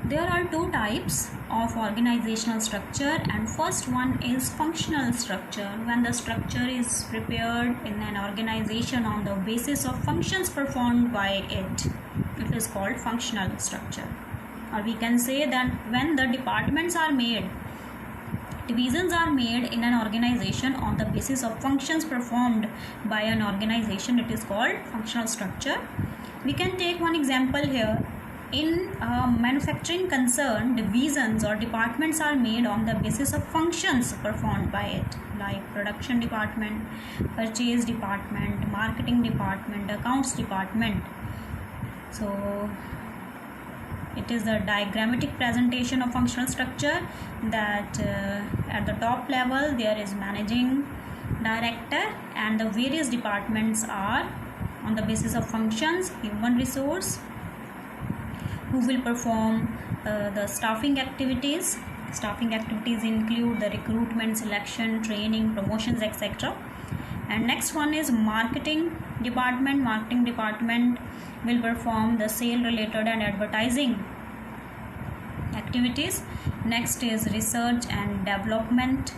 There are two types of organizational structure, and first one is functional structure. When the structure is prepared in an organization on the basis of functions performed by it, it is called functional structure. Or we can say that when the departments are made, divisions are made in an organization on the basis of functions performed by an organization, it is called functional structure. We can take one example here. In a manufacturing concern, divisions or departments are made on the basis of functions performed by it, like production department, purchase department, marketing department, accounts department. So it is a diagrammatic presentation of functional structure that at the top level there is managing director and the various departments are on the basis of functions. Human resource, who will perform the staffing activities. Staffing activities include the recruitment, selection, training, promotions, etc. And next one is marketing department. Marketing department will perform the sale related and advertising activities. Next is research and development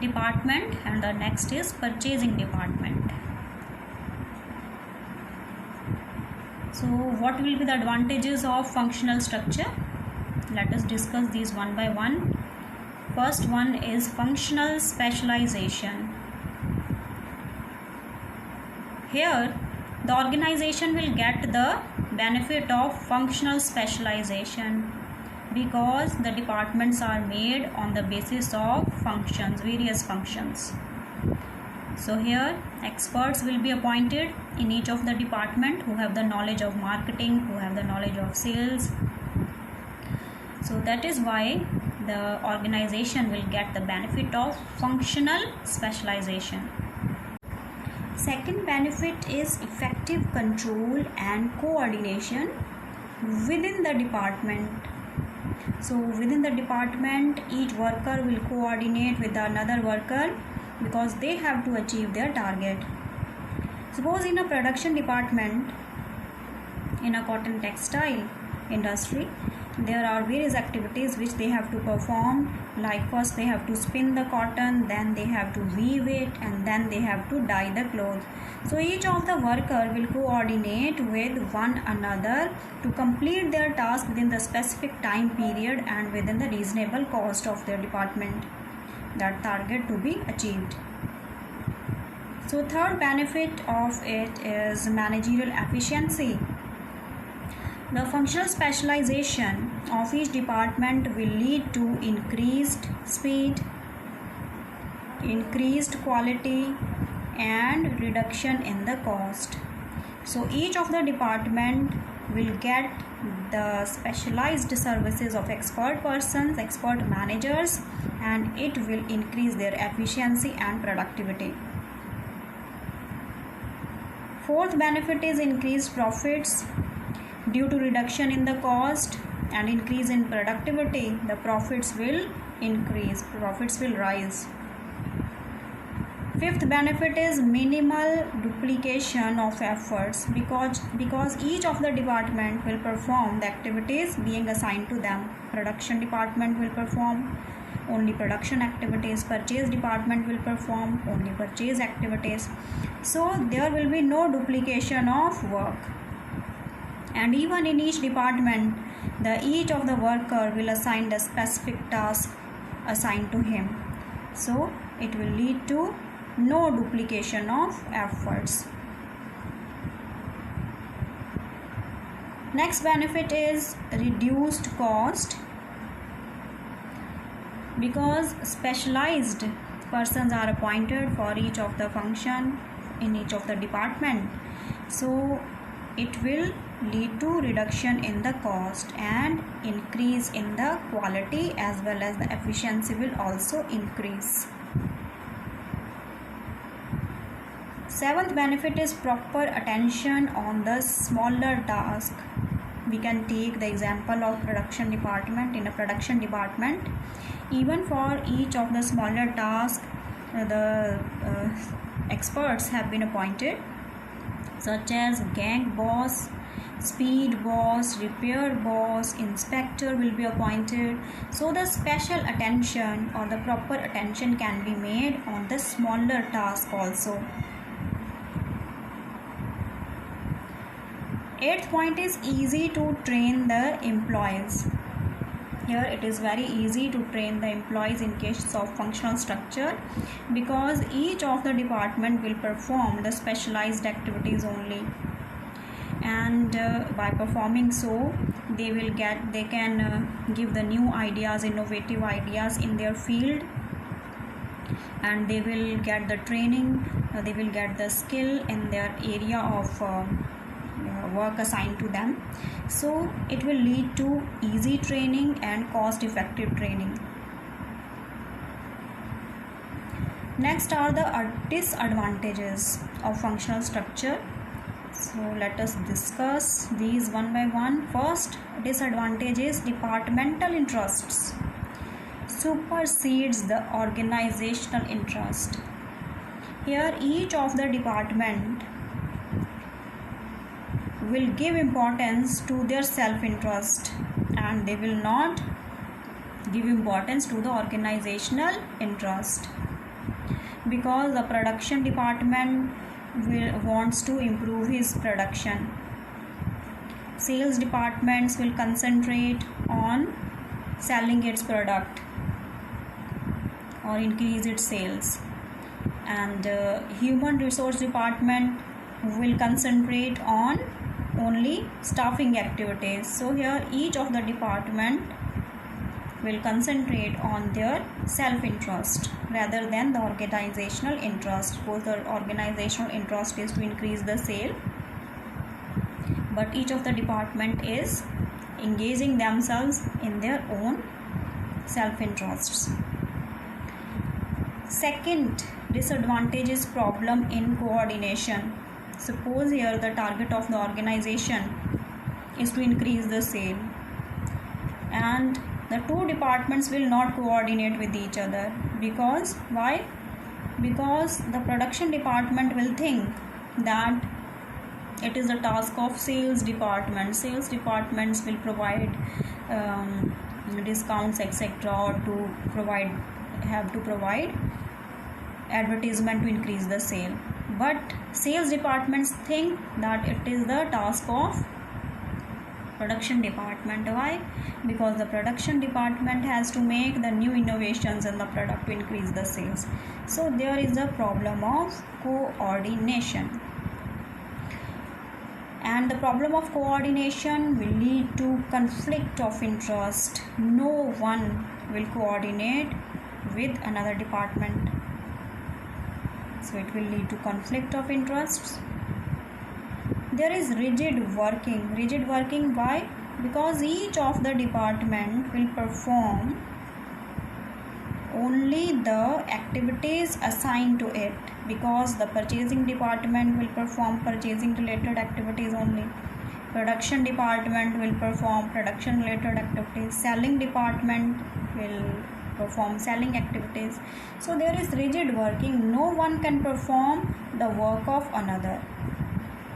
department, and the next is purchasing department. So what will be the advantages of functional structure? Let us discuss these one by one. First one is functional specialization. Here the organization will get the benefit of functional specialization because the departments are made on the basis of functions, various functions. So here experts will be appointed in each of the department who have the knowledge of marketing, who have the knowledge of sales. So that is why the organization will get the benefit of functional specialization. Second benefit is effective control and coordination within the department. So within the department, each worker will coordinate with another worker because they have to achieve their target. Suppose in a production department in a cotton textile industry, there are various activities which they have to perform, like first they have to spin the cotton, then they have to weave it, and then they have to dye the clothes. So each of the worker will coordinate with one another to complete their task within the specific time period and within the reasonable cost of their department, that target to be achieved. So third benefit of it is managerial efficiency. The functional specialization of each department will lead to increased speed, increased quality, and reduction in the cost. So each of the department will get the specialized services of expert persons, expert managers, and it will increase their efficiency and productivity. Fourth benefit is increased profits. Due to reduction in the cost and increase in productivity, the profits will increase, profits will rise. Fifth benefit is minimal duplication of efforts because each of the department will perform the activities being assigned to them. Production department will perform only production activities, purchase department will perform only purchase activities. So there will be no duplication of work. And even in each department, each of the worker will assign the specific task assigned to him. So it will lead to no duplication of efforts. Next benefit is reduced cost. Because specialized persons are appointed for each of the function in each of the department, so it will lead to reduction in the cost and increase in the quality, as well as the efficiency will also increase. Seventh benefit is proper attention on the smaller task. We can take the example of production department. In a production department, even for each of the smaller tasks, the experts have been appointed, such as gang boss, speed boss, repair boss, inspector will be appointed. So the special attention or the proper attention can be made on the smaller task also. Eighth point is easy to train the employees. Here it is very easy to train the employees in case of functional structure, because each of the department will perform the specialized activities only, and by performing so they can give the new ideas, innovative ideas in their field, and they will get the training, they will get the skill in their area of work assigned to them. So it will lead to easy training and cost effective training. Next are the disadvantages of functional structure. So let us discuss these one by one. First disadvantage is departmental interests supersedes the organizational interest. Here each of the department will give importance to their self-interest, and they will not give importance to the organizational interest, because the production department wants to improve his production. Sales departments will concentrate on selling its product or increase its sales, and human resource department will concentrate on only staffing activities. So here each of the department will concentrate on their self-interest rather than the organizational interest, because the organizational interest is to increase the sale, but each of the department is engaging themselves in their own self-interests. Second disadvantage is problem in coordination. Suppose here the target of the organization is to increase the sale, and the two departments will not coordinate with each other. Because why? Because the production department will think that it is the task of sales department. Sales departments will provide discounts etc., or have to provide advertisement to increase the sale. But sales departments think that it is the task of production department. Why? Because the production department has to make the new innovations in the product to increase the sales. So there is a problem of coordination, and the problem of coordination will lead to conflict of interest. No one will coordinate with another department, so it will lead to conflict of interests. There is rigid working. Why? Because each of the department will perform only the activities assigned to it, because the purchasing department will perform purchasing related activities only, production department will perform production related activities, selling department will perform selling activities. So there is rigid working. No one can perform the work of another,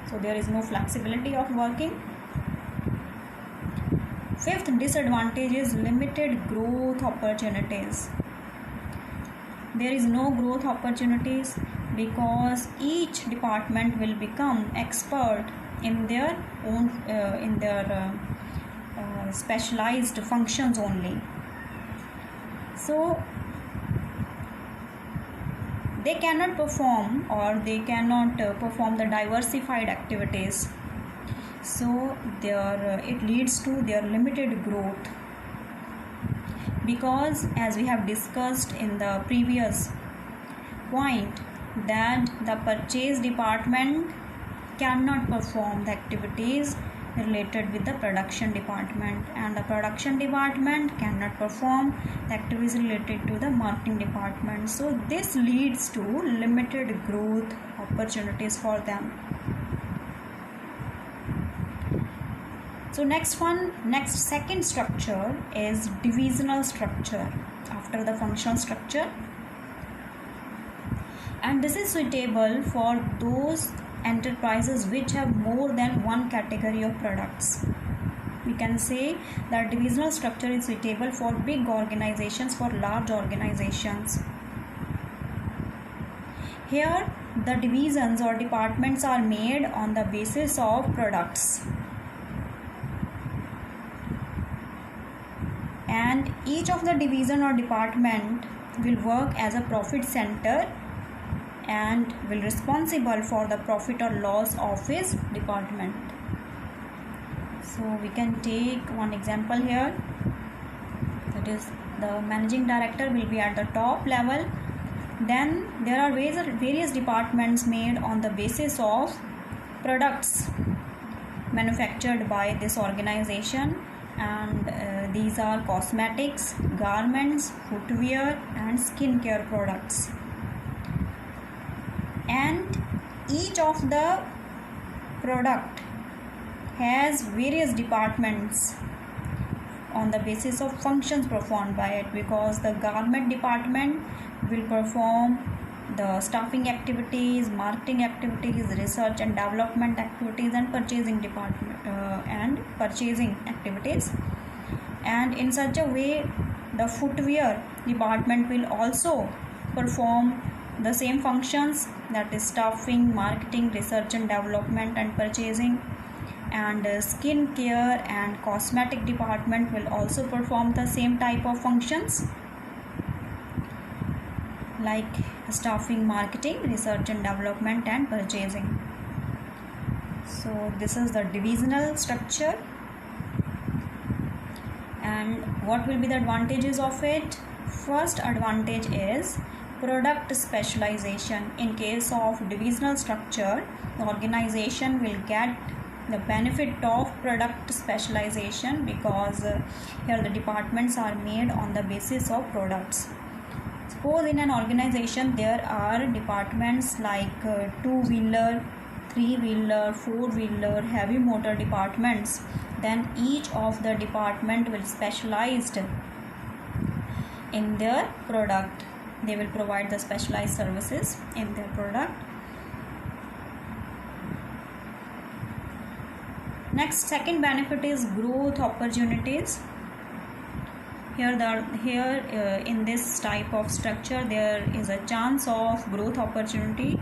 so there is no flexibility of working. Fifth disadvantage is limited growth opportunities. There is no growth opportunities because each department will become expert in their own specialized functions only. So they cannot perform the diversified activities. So it leads to their limited growth, because as we have discussed in the previous point that the purchase department cannot perform the activities related with the production department, and the production department cannot perform the activities related to the marketing department. So this leads to limited growth opportunities for them. So second structure is divisional structure after the functional structure, and this is suitable for those enterprises which have more than one category of products. We can say that divisional structure is suitable for big organizations, for large organizations. Here the divisions or departments are made on the basis of products, and each of the division or department will work as a profit center and will responsible for the profit or loss of his department. So we can take one example here, that is the managing director will be at the top level. Then there are various departments made on the basis of products manufactured by this organization, and these are cosmetics, garments, footwear and skincare products. And each of the product has various departments on the basis of functions performed by it, because the garment department will perform the staffing activities, marketing activities, research and development activities, and purchasing activities. And in such a way, the footwear department will also perform the same functions, that is staffing, marketing, research and development and purchasing. And skin care and cosmetic department will also perform the same type of functions, like staffing, marketing, research and development and purchasing. So this is the divisional structure. And what will be the advantages of it? First advantage is product specialization. In case of divisional structure, the organization will get the benefit of product specialization, because here the departments are made on the basis of products. Suppose in an organization there are departments like two-wheeler, three-wheeler, four-wheeler, heavy motor departments, then each of the department will specialized in their product. They will provide the specialized services in their product. Next, second benefit is growth opportunities. Here in this type of structure, there is a chance of growth opportunity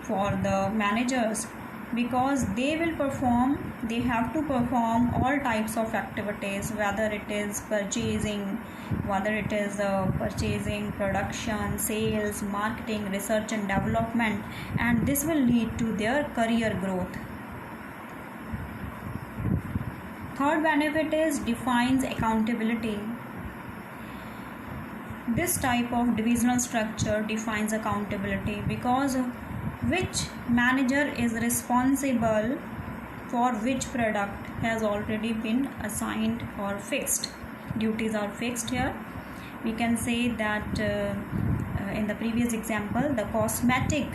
for the managers, because they have to perform all types of activities, whether it is purchasing, production, sales, marketing, research and development, and this will lead to their career growth. Third benefit is defines accountability. This type of divisional structure defines accountability, because which manager is responsible for which product has already been assigned or fixed. Duties are fixed here. We can say that in the previous example, the cosmetic,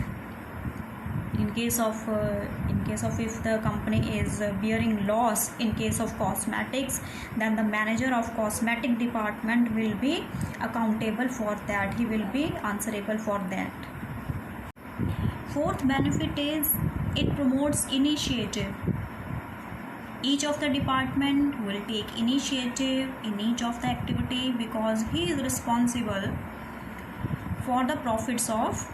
in case of if the company is bearing loss in case of cosmetics, then the manager of cosmetic department will be accountable for that. He will be answerable for that. Fourth benefit is it promotes initiative. Each of the department will take initiative in each of the activity, because he is responsible for the profits of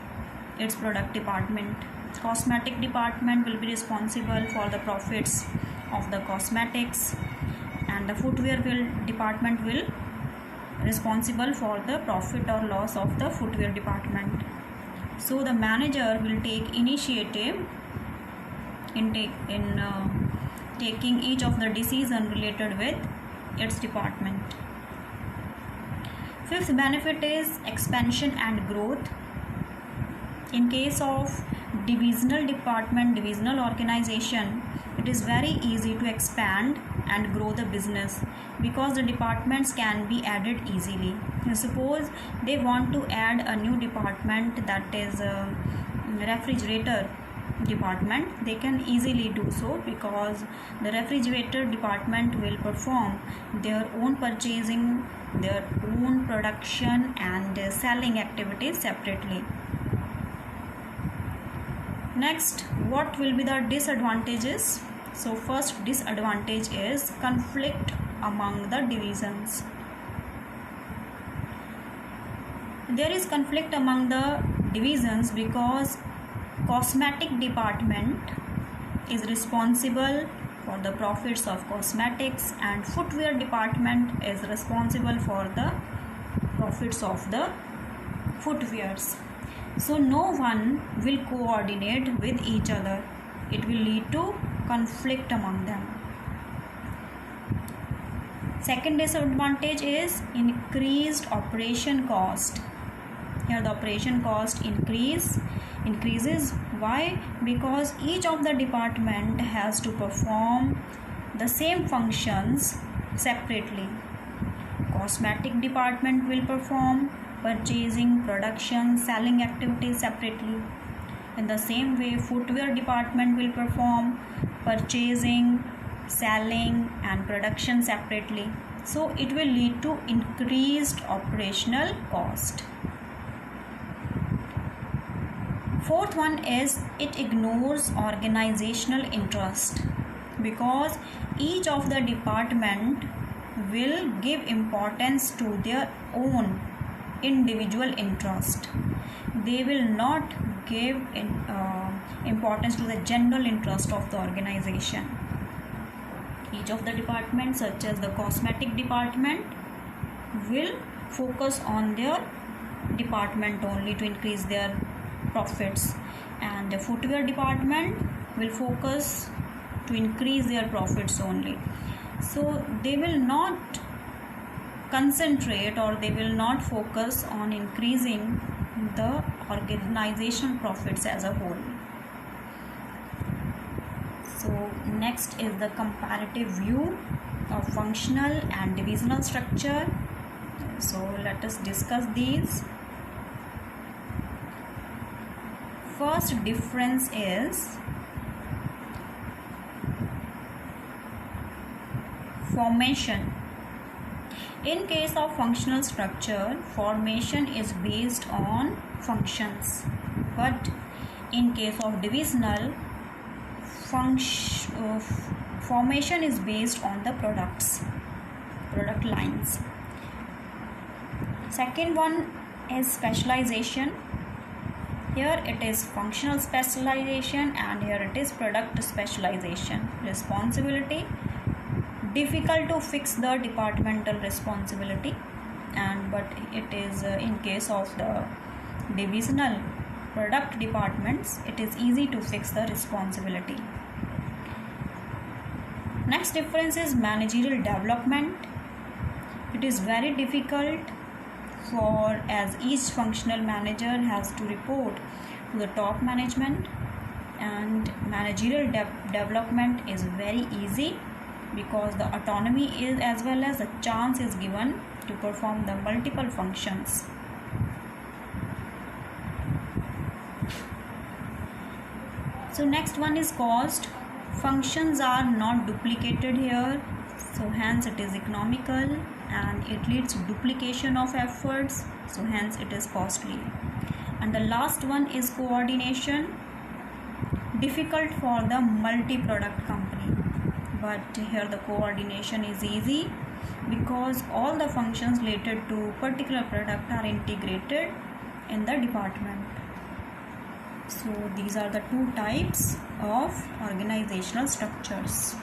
its product department. Cosmetic department will be responsible for the profits of the cosmetics, and the footwear department will responsible for the profit or loss of the footwear department. So the manager will take initiative in taking each of the decision related with its department. Fifth benefit is expansion and growth. In case of divisional department, divisional organization, it is very easy to expand and grow the business, because the departments can be added easily. Suppose they want to add a new department, that is a refrigerator department, they can easily do so, because the refrigerator department will perform their own purchasing, their own production and selling activities separately. Next, what will be the disadvantages? So first disadvantage is conflict among the divisions. There is conflict among the divisions because cosmetic department is responsible for the profits of cosmetics and footwear department is responsible for the profits of the footwears. So no one will coordinate with each other. It will lead to conflict among them. Second disadvantage is increased operation cost. Here the operation cost increases. Why? Because each of the department has to perform the same functions separately. Cosmetic department will perform purchasing, production, selling activities separately. In the same way, footwear department will perform purchasing, selling and production separately. So it will lead to increased operational cost. Fourth one is it ignores organizational interest because each of the department will give importance to their own individual interest. They will not give importance to the general interest of the organization. Each of the departments, such as the cosmetic department, will focus on their department only to increase their profits, and the footwear department will focus to increase their profits only. So they will not concentrate or they will not focus on increasing the organization profits as a whole. So next is the comparative view of functional and divisional structure. So let us discuss these. First difference is formation. In case of functional structure, formation is based on functions, but in case of divisional, formation is based on the product lines. Second one is specialization. Here it is functional specialization and here it is product specialization. Responsibility, difficult to fix the departmental responsibility, but it is in case of the divisional product departments, it is easy to fix the responsibility. Next difference is managerial development. It is very difficult as each functional manager has to report to the top management, and managerial development is very easy because the autonomy is as well as the chance is given to perform the multiple functions. So next one is cost. Functions are not duplicated here, so hence it is economical, and it leads to duplication of efforts, so hence it is costly. And the last one is coordination. Difficult for the multi-product company, but here the coordination is easy because all the functions related to particular product are integrated in the department. So these are the two types of organizational structures.